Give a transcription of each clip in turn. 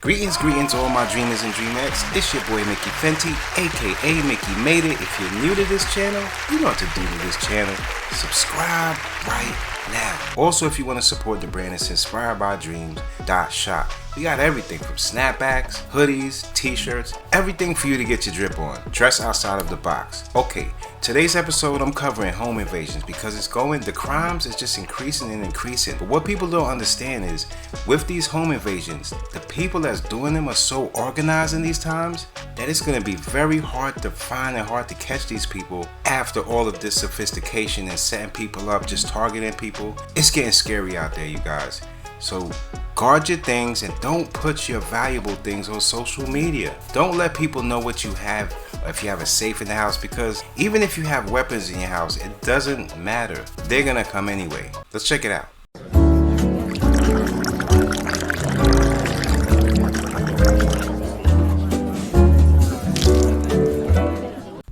Greetings all my dreamers and dreamettes. It's your boy Mickey Fenty, aka Mickey Made It. If you're new to this channel, you know what to do to this channel. Subscribe right now. Also, if you want to support the brand, it's inspiredbydreams.shop. We got everything from snapbacks, hoodies, t-shirts, everything for you to get your drip on. Dress outside of the box. Okay, today's episode I'm covering home invasions because the crimes is just increasing and increasing. But what people don't understand is, with these home invasions, the people that's doing them are so organized in these times that it's going to be very hard to find and hard to catch these people after all of this sophistication and setting people up, just targeting people. It's getting scary out there, you guys. So guard your things and don't put your valuable things on social media. Don't let people know what you have or if you have a safe in the house, because even if you have weapons in your house, it doesn't matter. They're gonna come anyway. Let's check it out.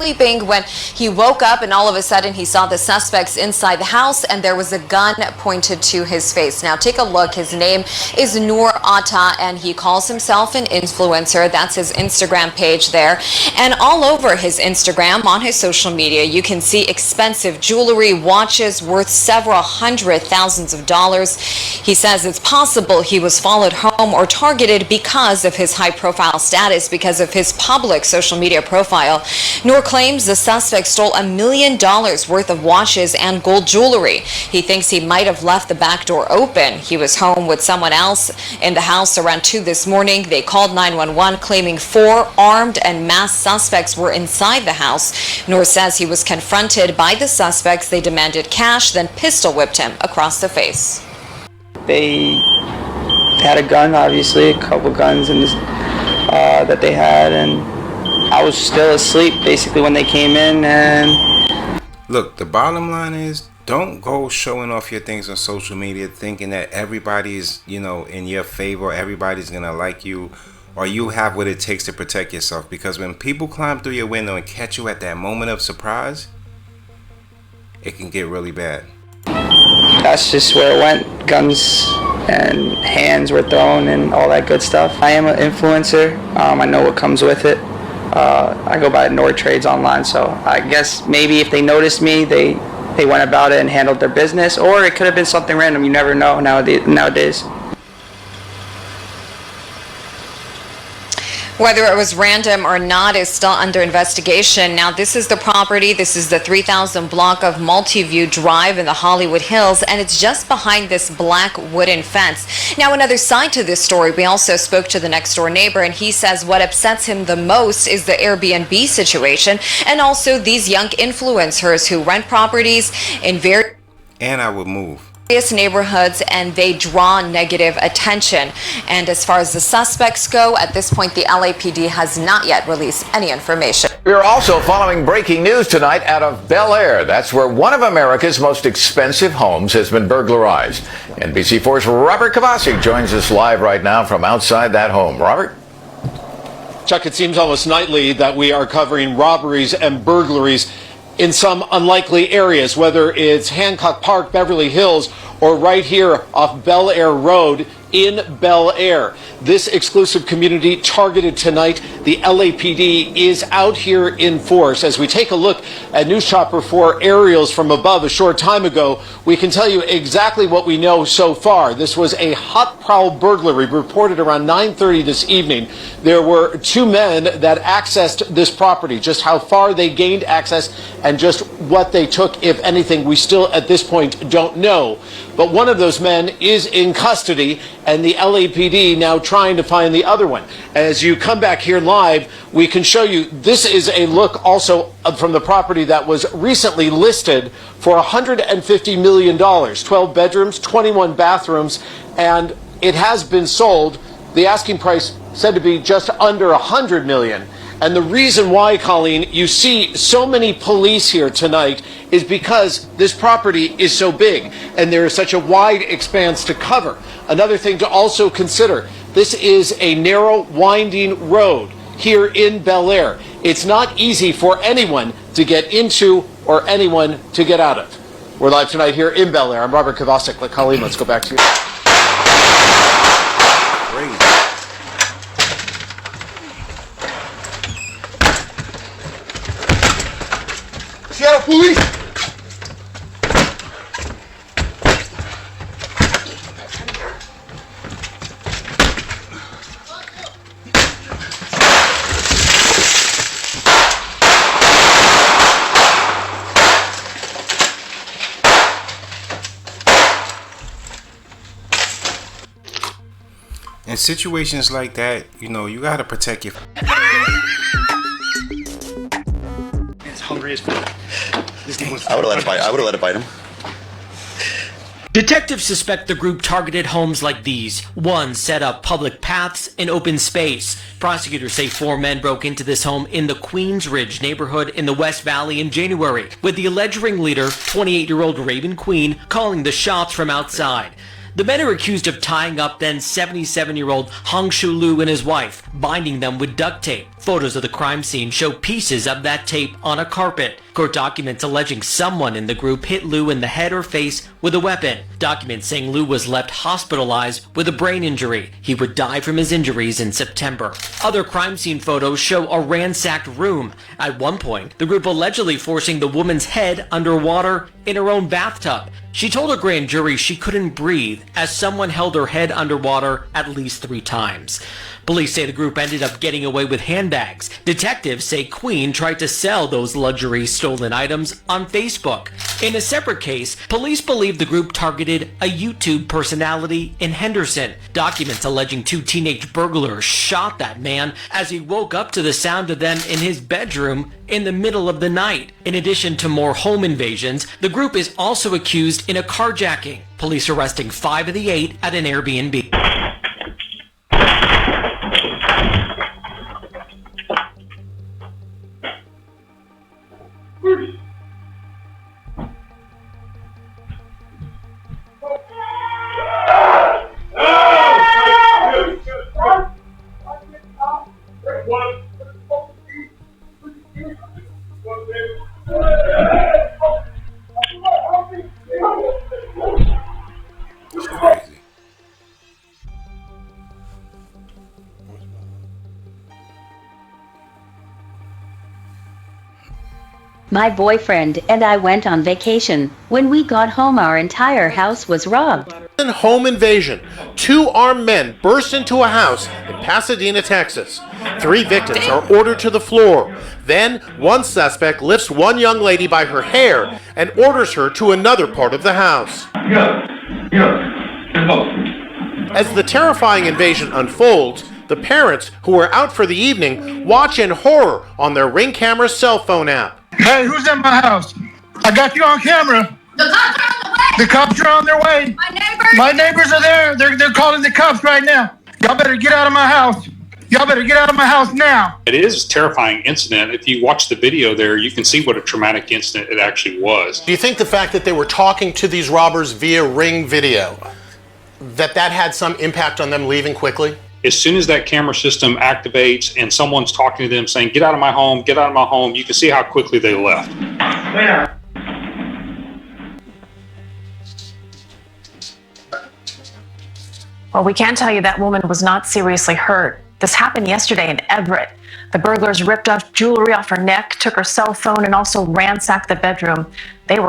Sleeping when he woke up and all of a sudden he saw the suspects inside the house and there was a gun pointed to his face. Now take a look. His name is Noor Atta and he calls himself an influencer. That's his Instagram page there. And all over his Instagram, on his social media, you can see expensive jewelry, watches worth several hundred thousands of dollars. He says it's possible he was followed home or targeted because of his high profile status, because of his public social media profile. Noor claims the suspect stole $1 million worth of watches and gold jewelry. He thinks he might have left the back door open. He was home with someone else in the house around 2 this morning. They called 911 claiming 4 armed and masked suspects were inside the house. Noor says he was confronted by the suspects. They demanded cash, then pistol whipped him across the face. They had a gun, obviously, a couple guns in this, that they had, and I was still asleep basically when they came in. And look, the bottom line is, don't go showing off your things on social media thinking that everybody's, in your favor, everybody's gonna like you, or you have what it takes to protect yourself. Because when people climb through your window and catch you at that moment of surprise, it can get really bad. That's just where it went. Guns and hands were thrown and all that good stuff. I am an influencer. I know what comes with it. I go by Noor Trades online, so I guess maybe if they noticed me, they went about it and handled their business, or it could have been something random. You never know nowadays. Whether it was random or not is still under investigation. Now, this is the property. This is the 3000 block of Multiview Drive in the Hollywood Hills, and it's just behind this black wooden fence. Now, another side to this story, we also spoke to the next door neighbor, and he says what upsets him the most is the Airbnb situation, and also these young influencers who rent properties in various neighborhoods, and they draw negative attention. And as far as the suspects go, at this point the LAPD has not yet released any information. We're also following breaking news tonight out of Bel Air. That's where one of America's most expensive homes has been burglarized. NBC4's Robert Kovacic joins us live right now from outside that home. Robert? Chuck, it seems almost nightly that we are covering robberies and burglaries in some unlikely areas, whether it's Hancock Park, Beverly Hills, or right here off Bel Air Road in Bel Air. This exclusive community targeted tonight. The LAPD is out here in force. As we take a look at News Chopper 4 aerials from above a short time ago, we can tell you exactly what we know so far. This was a hot prowl burglary reported around 9:30 this evening. There were 2 men that accessed this property. Just how far they gained access and just what they took, if anything, we still at this point don't know. But one of those men is in custody, and the LAPD now trying to find the other one. As you come back here live, we can show you, this is a look also from the property that was recently listed for $150 million, 12 bedrooms, 21 bathrooms, and it has been sold. The asking price said to be just under $100 million. And the reason why, Colleen, you see so many police here tonight is because this property is so big and there is such a wide expanse to cover. Another thing to also consider, this is a narrow, winding road here in Bel Air. It's not easy for anyone to get into or anyone to get out of. We're live tonight here in Bel Air. I'm Robert Kovacic. Colleen, let's go back to you. Police! In situations like that, you know, you gotta protect your. It's hungry as fuck. I would have let it bite him. Detectives suspect the group targeted homes like these. One set up public paths and open space. Prosecutors say 4 men broke into this home in the Queens Ridge neighborhood in the West Valley in January, with the alleged ringleader, 28-year-old Raven Queen, calling the shots from outside. The men are accused of tying up then 77-year-old Hong Shu Lu and his wife, binding them with duct tape. Photos of the crime scene show pieces of that tape on a carpet. Court documents alleging someone in the group hit Lu in the head or face with a weapon. Documents saying Lu was left hospitalized with a brain injury. He would die from his injuries in September. Other crime scene photos show a ransacked room. At one point, the group allegedly forcing the woman's head underwater in her own bathtub. She told a grand jury she couldn't breathe as someone held her head underwater at least 3 times. Police say the group ended up getting away with handbags. Detectives say Queen tried to sell those luxury stolen items on Facebook. In a separate case, police believe the group targeted a YouTube personality in Henderson. Documents alleging 2 teenage burglars shot that man as he woke up to the sound of them in his bedroom in the middle of the night. In addition to more home invasions, the group is also accused in a carjacking. Police arresting 5 of the 8 at an Airbnb. My boyfriend and I went on vacation. When we got home, our entire house was robbed. Home invasion. 2 armed men burst into a house in Pasadena, Texas. 3 victims are ordered to the floor. Then, one suspect lifts one young lady by her hair and orders her to another part of the house. As the terrifying invasion unfolds, the parents, who are out for the evening, watch in horror on their Ring camera cell phone app. Hey, who's in my house? I got you on camera. The cops are on the way. The cops are on their way. My neighbors are there. They're calling the cops right now. Y'all better get out of my house. Y'all better get out of my house now. It is a terrifying incident. If you watch the video there, you can see what a traumatic incident it actually was. Do you think the fact that they were talking to these robbers via Ring video, that had some impact on them leaving quickly? As soon as that camera system activates and someone's talking to them saying, get out of my home, get out of my home, you can see how quickly they left. Well, we can tell you that woman was not seriously hurt. This happened yesterday in Everett. The burglars ripped off jewelry off her neck, took her cell phone, and also ransacked the bedroom.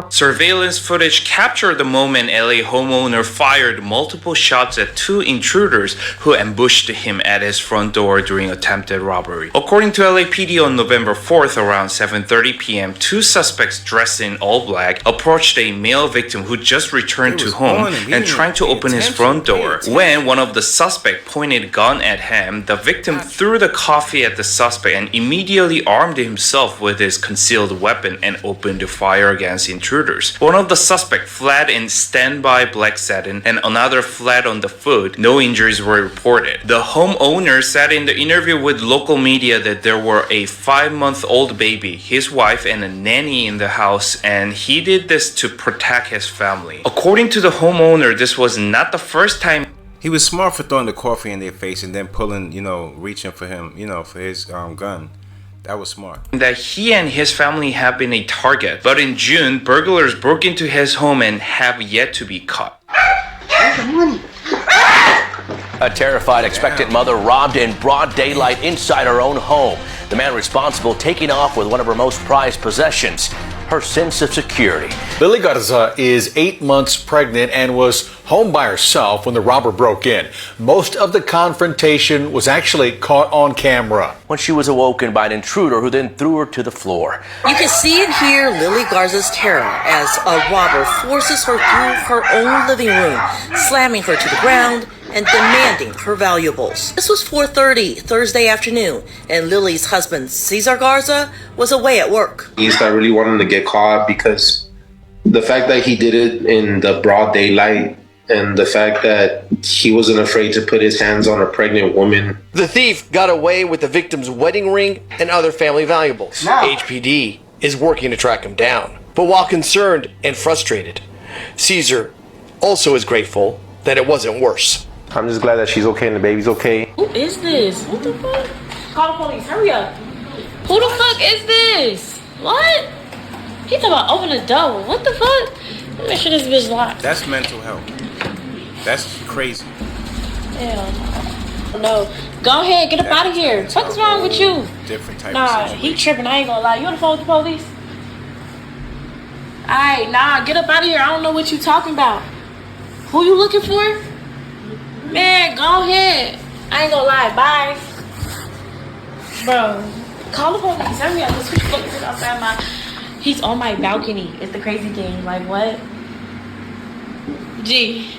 Surveillance footage captured the moment LA homeowner fired multiple shots at 2 intruders who ambushed him at his front door during attempted robbery. According to LAPD, on November 4th around 7:30 p.m., 2 suspects dressed in all black approached a male victim who just returned to home and trying to open his front door. When one of the suspects pointed a gun at him, the victim threw the coffee at the suspect and immediately armed himself with his concealed weapon and opened fire against intruders. One of the suspects fled in standby black satin and another fled on the foot. No injuries were reported. The homeowner said in the interview with local media that there were a 5-month-old baby, his wife, and a nanny in the house, and he did this to protect his family. According to the homeowner, this was not the first time. He was smart for throwing the coffee in their face and then pulling, reaching for him, for his gun. That was smart. That he and his family have been a target. But in June, burglars broke into his home and have yet to be caught. A terrified expectant mother robbed in broad daylight inside her own home. The man responsible taking off with one of her most prized possessions. her sense of security. Lily Garza is 8 months pregnant and was home by herself when the robber broke in. Most of the confrontation was actually caught on camera. When she was awoken by an intruder who then threw her to the floor. You can see and hear Lily Garza's terror as a robber forces her through her own living room, slamming her to the ground and demanding her valuables. This was 4:30 Thursday afternoon, and Lily's husband, Cesar Garza, was away at work. I really want him to get caught because the fact that he did it in the broad daylight and the fact that he wasn't afraid to put his hands on a pregnant woman. The thief got away with the victim's wedding ring and other family valuables. HPD is working to track him down. But while concerned and frustrated, Cesar also is grateful that it wasn't worse. I'm just glad that she's okay and the baby's okay. Who is this? What the fuck? Call the police, hurry up. Who the fuck is this? What? He talking about open the door. What the fuck? Let me make sure this bitch locked. That's mental health. That's crazy. Hell no. Go ahead, get up out of here. What is wrong with you? Different type Nah, of he tripping, I ain't gonna lie. You on the phone with the police? Alright, nah, get up out of here. I don't know what you talking about. Who you looking for? Man, go ahead. I ain't gonna lie, bye. Bro, call the police. Hurry up. This bitch fucking outside my... He's on my balcony. It's the crazy thing. Like, what? Gee.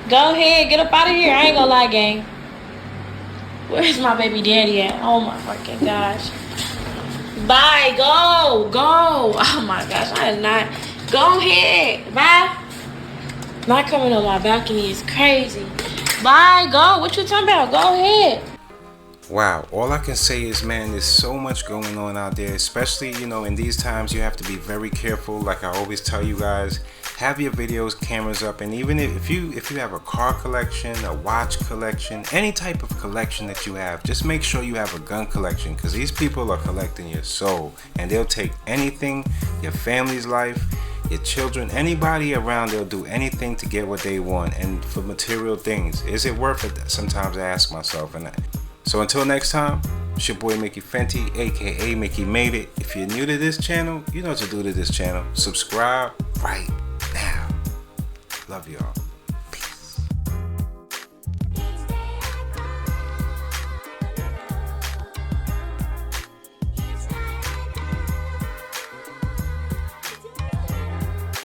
Go ahead, get up out of here. I ain't gonna lie, gang. Where's my baby daddy at? Oh my fucking gosh. Bye, go. Oh my gosh, I am not. Go ahead, bye. Not coming on my balcony is crazy. Bye, go. What you talking about? Go ahead. Wow, all I can say is, man, there's so much going on out there, especially, you know, in these times you have to be very careful. Like I always tell you guys, have your videos cameras up, and even if you have a car collection, a watch collection, any type of collection that you have, just make sure you have a gun collection, because these people are collecting your soul and they'll take anything, your family's life, your children, anybody around, they'll do anything to get what they want. And for material things, is it worth it? Sometimes I ask myself. And so until next time, it's your boy Mickey Fenty, aka Mickey Made It. If you're new to this channel, you know what to do to this channel. Subscribe right now. Love y'all.